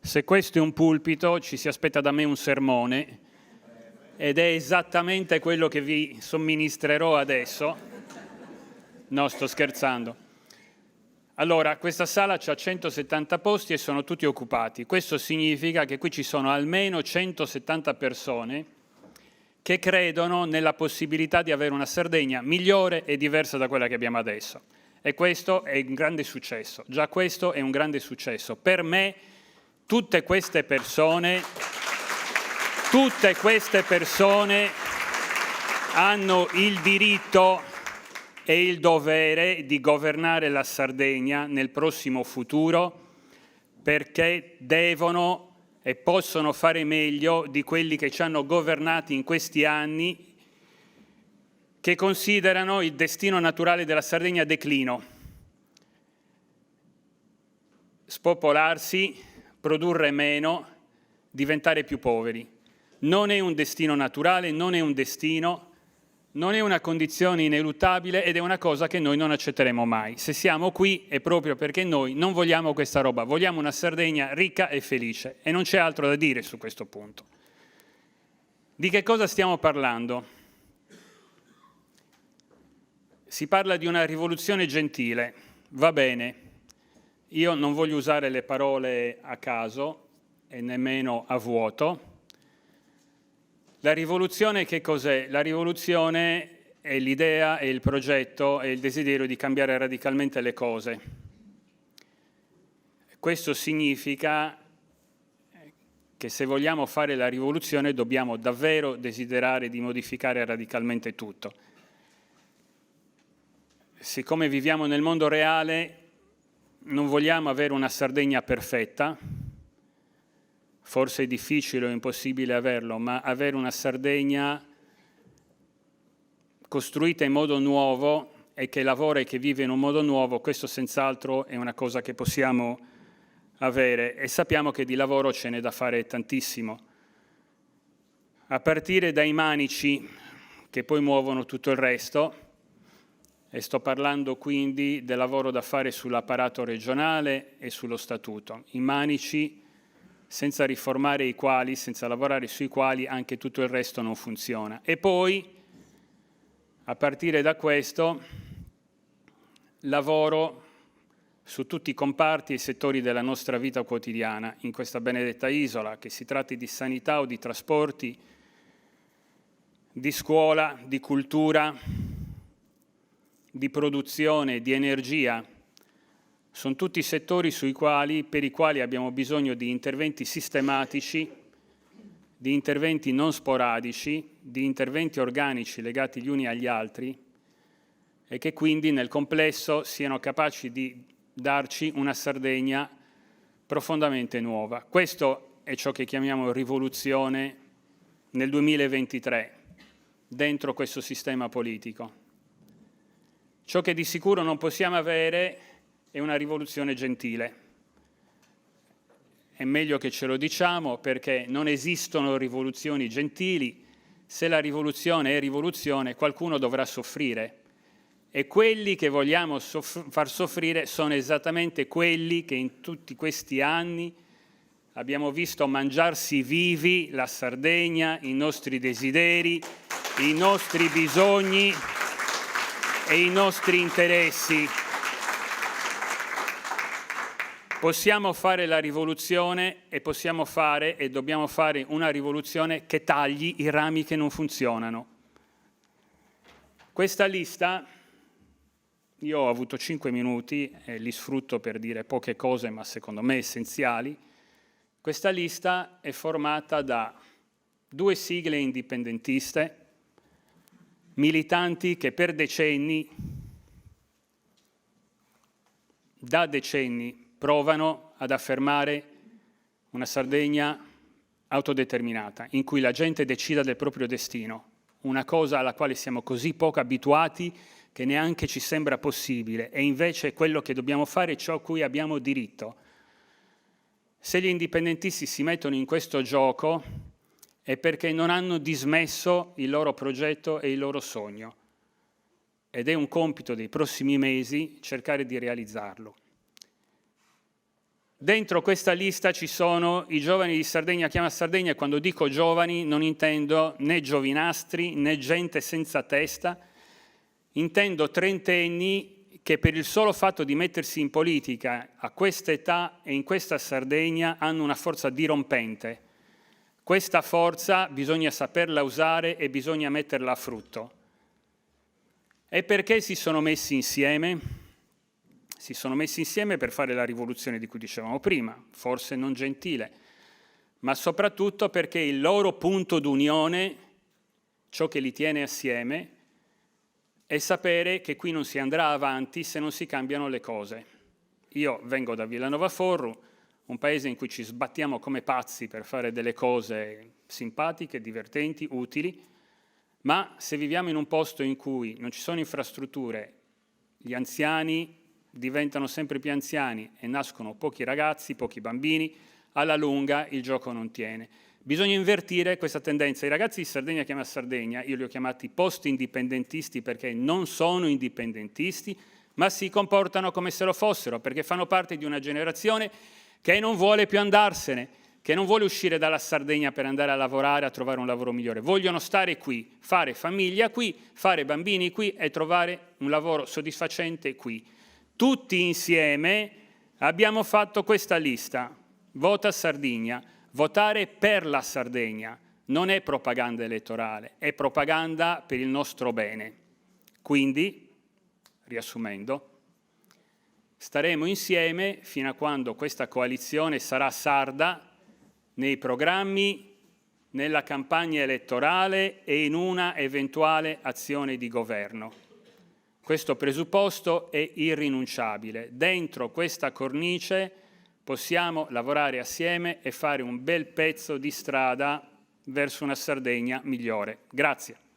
Se questo è un pulpito, ci si aspetta da me un sermone, ed è esattamente quello che vi somministrerò adesso. No, sto scherzando. Allora, questa sala ha 170 posti e sono tutti occupati. Questo significa che qui ci sono almeno 170 persone che credono nella possibilità di avere una Sardegna migliore e diversa da quella che abbiamo adesso. E questo è un grande successo. Già questo è un grande successo. Per me, tutte queste persone hanno il diritto e il dovere di governare la Sardegna nel prossimo futuro, perché devono e possono fare meglio di quelli che ci hanno governati in questi anni, che considerano il destino naturale della Sardegna declino. Spopolarsi, produrre meno, diventare più poveri. Non è un destino naturale, non è un destino, non è una condizione ineluttabile ed è una cosa che noi non accetteremo mai. Se siamo qui è proprio perché noi non vogliamo questa roba, vogliamo una Sardegna ricca e felice e non c'è altro da dire su questo punto. Di che cosa stiamo parlando? Si parla di una rivoluzione gentile, va bene, io non voglio usare le parole a caso e nemmeno a vuoto. La rivoluzione che cos'è? La rivoluzione è l'idea, è il progetto, è il desiderio di cambiare radicalmente le cose. Questo significa che se vogliamo fare la rivoluzione dobbiamo davvero desiderare di modificare radicalmente tutto. Siccome viviamo nel mondo reale, non vogliamo avere una Sardegna perfetta. Forse è difficile o impossibile averlo, ma avere una Sardegna costruita in modo nuovo e che lavora e che vive in un modo nuovo, questo senz'altro è una cosa che possiamo avere e sappiamo che di lavoro ce n'è da fare tantissimo. A partire dai manici che poi muovono tutto il resto, e sto parlando quindi del lavoro da fare sull'apparato regionale e sullo statuto. I manici senza riformare i quali, senza lavorare sui quali, anche tutto il resto non funziona. E poi, a partire da questo, lavoro su tutti i comparti e settori della nostra vita quotidiana in questa benedetta isola, che si tratti di sanità o di trasporti, di scuola, di cultura, di produzione, di energia. Sono tutti settori per i quali abbiamo bisogno di interventi sistematici, di interventi non sporadici, di interventi organici legati gli uni agli altri e che quindi nel complesso siano capaci di darci una Sardegna profondamente nuova. Questo è ciò che chiamiamo rivoluzione nel 2023, dentro questo sistema politico. Ciò che di sicuro non possiamo avere è una rivoluzione gentile. È meglio che ce lo diciamo perché non esistono rivoluzioni gentili. Se la rivoluzione è rivoluzione, qualcuno dovrà soffrire. E quelli che vogliamo far soffrire sono esattamente quelli che in tutti questi anni abbiamo visto mangiarsi vivi la Sardegna, i nostri desideri, i nostri bisogni e i nostri interessi. Possiamo fare la rivoluzione e possiamo fare e dobbiamo fare una rivoluzione che tagli i rami che non funzionano. Questa lista, io ho avuto 5 minuti e li sfrutto per dire poche cose, ma secondo me essenziali. Questa lista è formata da 2 sigle indipendentiste, militanti che per decenni, da decenni, provano ad affermare una Sardegna autodeterminata, in cui la gente decida del proprio destino, una cosa alla quale siamo così poco abituati che neanche ci sembra possibile, e invece è quello che dobbiamo fare, ciò a cui abbiamo diritto. Se gli indipendentisti si mettono in questo gioco è perché non hanno dismesso il loro progetto e il loro sogno, ed è un compito dei prossimi mesi cercare di realizzarlo. Dentro questa lista ci sono i giovani di Sardegna Chiama Sardegna, e quando dico giovani non intendo né giovinastri né gente senza testa, intendo trentenni che per il solo fatto di mettersi in politica a questa età e in questa Sardegna hanno una forza dirompente. Questa forza bisogna saperla usare e bisogna metterla a frutto. E perché si sono messi insieme? Si sono messi insieme per fare la rivoluzione di cui dicevamo prima, forse non gentile, ma soprattutto perché il loro punto d'unione, ciò che li tiene assieme, è sapere che qui non si andrà avanti se non si cambiano le cose. Io vengo da Villanova Forru, un paese in cui ci sbattiamo come pazzi per fare delle cose simpatiche, divertenti, utili, ma se viviamo in un posto in cui non ci sono infrastrutture, gli anziani diventano sempre più anziani e nascono pochi ragazzi, pochi bambini, alla lunga il gioco non tiene. Bisogna invertire questa tendenza. I ragazzi di Sardegna Chiama Sardegna, io li ho chiamati post-indipendentisti perché non sono indipendentisti, ma si comportano come se lo fossero, perché fanno parte di una generazione che non vuole più andarsene, che non vuole uscire dalla Sardegna per andare a lavorare, a trovare un lavoro migliore. Vogliono stare qui, fare famiglia qui, fare bambini qui e trovare un lavoro soddisfacente qui. Tutti insieme abbiamo fatto questa lista. Vota Sardegna. Votare per la Sardegna non è propaganda elettorale, è propaganda per il nostro bene. Quindi, riassumendo, staremo insieme fino a quando questa coalizione sarà sarda nei programmi, nella campagna elettorale e in una eventuale azione di governo. Questo presupposto è irrinunciabile. Dentro questa cornice possiamo lavorare assieme e fare un bel pezzo di strada verso una Sardegna migliore. Grazie.